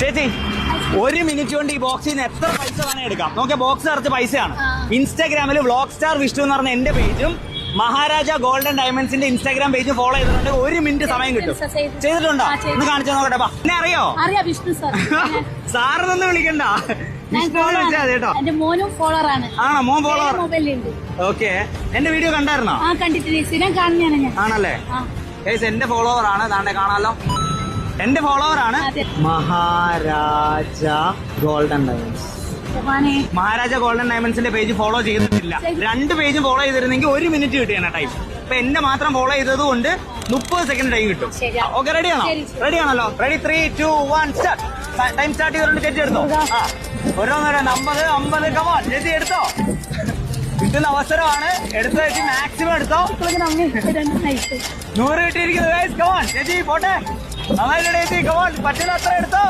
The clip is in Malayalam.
ചേച്ചി 1 മിനിറ്റ് കൊണ്ട് ഈ ബോക്സിൽ നിന്ന് എത്ര പൈസ വേണേ എടുക്കാം. നോക്കിയാൽ ബോക്സ് നിറച്ച് പൈസയാണ്. ഇൻസ്റ്റാഗ്രാമിൽ വ്ളോഗ് സ്റ്റാർ വിഷ്ണു എന്ന് പറഞ്ഞ എന്റെ പേജും മഹാരാജ ഗോൾഡൻ ഡയമണ്ട്സിന്റെ ഇൻസ്റ്റാഗ്രാം പേജ് ഫോളോ ചെയ്തിട്ടുണ്ട്. 1 മിനിറ്റ് സമയം കിട്ടും. ചെയ്തിട്ടുണ്ടോ? ഒന്ന് കാണിച്ചു നോക്കട്ടെ. എന്നെ അറിയോ? സാറിനൊന്നും വിളിക്കണ്ട, വിഷ്ണു വിളിച്ചാൽ മതി കേട്ടോ. ആണോ? മോൻ ഫോളോവർ? ഓക്കെ. എന്റെ വീഡിയോ കണ്ടായിരുന്നോ? ആണല്ലേ? എന്റെ ഫോളോവർ ആണ്. താണ്ടെ കാണാലോ, എന്റെ ഫോളോവർ ആണ്. Maharaja golden diamonds. Maharaja golden ഡയമണ്ട്സിന്റെ പേജ് ഫോളോ ചെയ്തിട്ടില്ല. 2 പേജും ഫോളോ ചെയ്തിരുന്നെങ്കിൽ 1 മിനിറ്റ് കിട്ടിയാണ് ടൈം. അപ്പൊ എന്റെ മാത്രം ഫോളോ ചെയ്തത് കൊണ്ട് 30 സെക്കൻഡ് ടൈം കിട്ടും. ഓക്കെ, റെഡിയാണോ? റെഡിയാണല്ലോ? Ready 3, 2, 1 start. ടൈം സ്റ്റാർട്ട് ചെയ്തിട്ടുണ്ട്. ചേച്ചി എടുത്തോ. ഓരോന്നോരോന്ന് 50, 50. കമോൺ ചേച്ചി എടുത്തോ. കിട്ടുന്ന അവസരമാണ്. എടുത്തോ ചേച്ചി, മാക്സിമം എടുത്തോ. 100 കിട്ടിയിരിക്കുന്നു. കമോൺ ചേച്ചി പോട്ടെ. നന്നായിട്ട് ചേച്ചി, കമോൺ പറ്റുന്ന അത്ര എടുത്തോ.